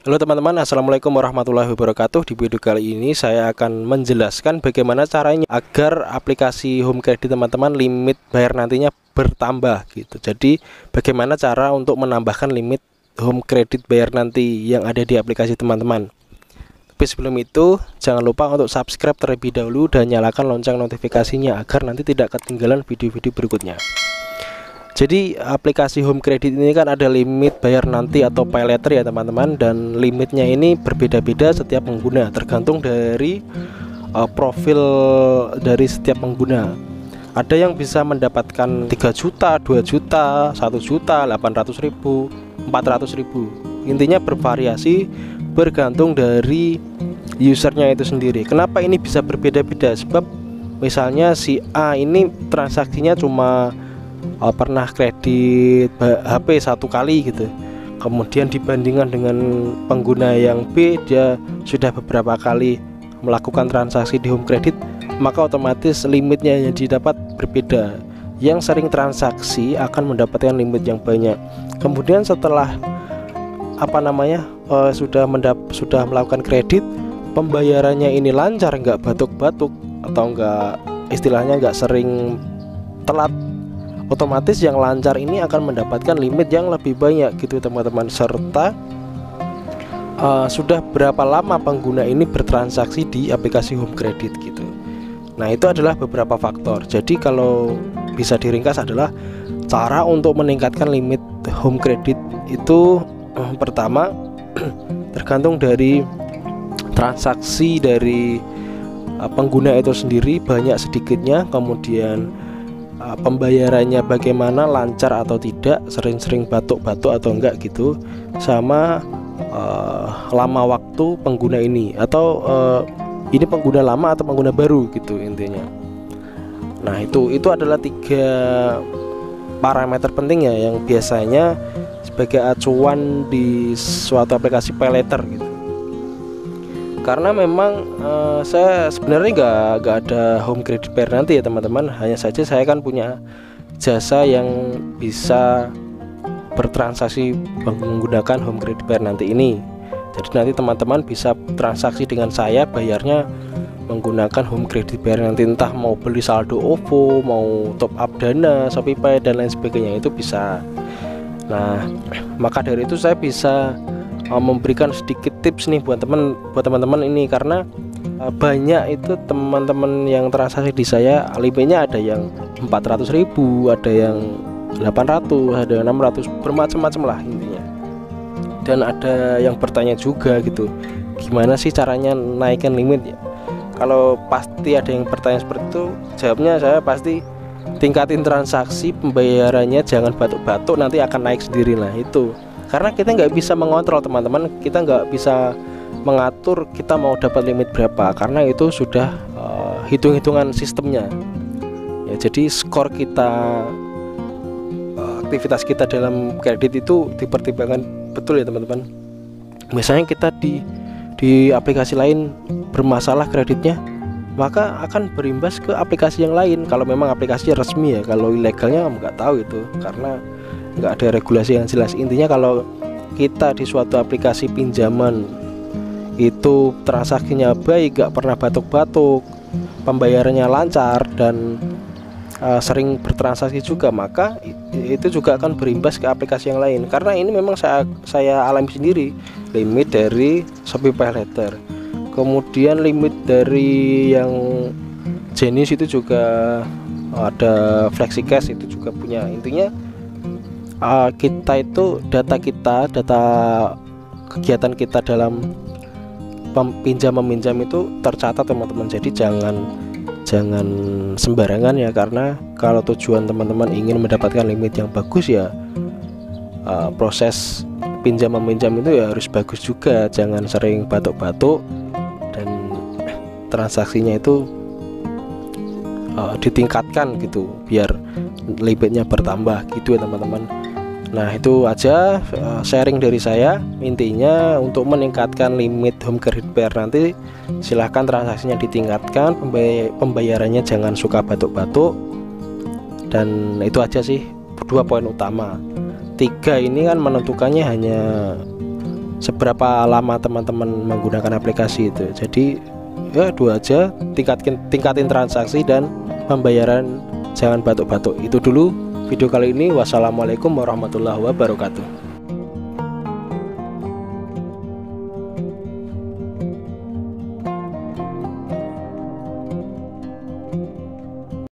Halo teman-teman, assalamualaikum warahmatullahi wabarakatuh. Di video kali ini saya akan menjelaskan bagaimana caranya agar aplikasi home credit teman-teman limit bayar nantinya bertambah gitu. Jadi bagaimana cara untuk menambahkan limit home credit bayar nanti yang ada di aplikasi teman-teman. Tapi sebelum itu jangan lupa untuk subscribe terlebih dahulu dan nyalakan lonceng notifikasinya agar nanti tidak ketinggalan video-video berikutnya. Jadi aplikasi home credit ini kan ada limit bayar nanti atau pay later ya teman-teman, dan limitnya ini berbeda-beda setiap pengguna tergantung dari profil dari setiap pengguna. Ada yang bisa mendapatkan 3 juta, 2 juta, 1 juta, 800.000, 400.000. Intinya bervariasi bergantung dari usernya itu sendiri. Kenapa ini bisa berbeda-beda? Sebab misalnya si A ini transaksinya cuma pernah kredit HP 1 kali gitu, kemudian dibandingkan dengan pengguna yang B, dia sudah beberapa kali melakukan transaksi di home credit, maka otomatis limitnya yang didapat berbeda. Yang sering transaksi akan mendapatkan limit yang banyak. Kemudian setelah sudah melakukan kredit, pembayarannya ini lancar, nggak batuk-batuk atau nggak, istilahnya nggak sering telat, otomatis yang lancar ini akan mendapatkan limit yang lebih banyak gitu teman-teman, serta sudah berapa lama pengguna ini bertransaksi di aplikasi home credit gitu. Nah, itu adalah beberapa faktor. Jadi kalau bisa diringkas adalah cara untuk meningkatkan limit home credit itu pertama tergantung dari transaksi dari pengguna itu sendiri, banyak sedikitnya, kemudian pembayarannya bagaimana, lancar atau tidak, sering-sering batuk-batuk atau enggak gitu, sama lama waktu pengguna ini, atau ini pengguna lama atau pengguna baru gitu intinya. Nah, itu adalah 3 parameter penting ya yang biasanya sebagai acuan di suatu aplikasi pay later gitu. Karena memang saya sebenarnya nggak ada home credit bayar nanti ya teman-teman. Hanya saja saya kan punya jasa yang bisa bertransaksi menggunakan home credit bayar nanti ini. Jadi nanti teman-teman bisa transaksi dengan saya, bayarnya menggunakan home credit bayar nanti, entah mau beli saldo OVO, mau top up Dana, ShopeePay dan lain sebagainya, itu bisa. Nah, maka dari itu saya bisa memberikan sedikit tips nih buat teman-teman ini, karena banyak itu teman-teman yang transaksi di saya, limitnya ada yang 400.000, ada yang 800, ada yang 600, bermacam-macam lah intinya. Dan ada yang bertanya juga gitu, gimana sih caranya naikkan limit ya? Kalau pasti ada yang bertanya seperti itu, jawabnya saya pasti tingkatin transaksi, pembayarannya jangan batuk-batuk, nanti akan naik sendiri. Nah, itu karena kita nggak bisa mengontrol teman-teman, kita nggak bisa mengatur kita mau dapat limit berapa, karena itu sudah hitung-hitungan sistemnya ya. Jadi skor kita, aktivitas kita dalam kredit itu dipertimbangkan betul ya teman-teman. Misalnya kita di aplikasi lain bermasalah kreditnya, maka akan berimbas ke aplikasi yang lain kalau memang aplikasi resmi ya. Kalau ilegalnya nggak tahu itu, karena nggak ada regulasi yang jelas. Intinya kalau kita di suatu aplikasi pinjaman itu transaksinya baik, nggak pernah batuk-batuk, pembayarannya lancar, dan sering bertransaksi juga, maka itu juga akan berimbas ke aplikasi yang lain. Karena ini memang saya alami sendiri, limit dari ShopeePay Later, kemudian limit dari yang jenis itu juga ada FlexiCash, itu juga punya. Intinya kita itu data kegiatan kita dalam meminjam itu tercatat teman-teman. Jadi jangan sembarangan ya, karena kalau tujuan teman-teman ingin mendapatkan limit yang bagus ya, proses pinjam meminjam itu ya harus bagus juga, jangan sering batuk-batuk, dan transaksinya itu ditingkatkan gitu biar limitnya bertambah gitu ya teman-teman. Nah, itu aja sharing dari saya. Intinya untuk meningkatkan limit home credit bayar nanti, silahkan transaksinya ditingkatkan, pembayarannya jangan suka batuk-batuk, dan itu aja sih 2 poin utama. 3 ini kan menentukannya hanya seberapa lama teman-teman menggunakan aplikasi itu. Jadi ya dua aja, tingkatin transaksi dan pembayaran, jangan batuk-batuk. Itu dulu video kali ini. Wassalamualaikum warahmatullahi wabarakatuh.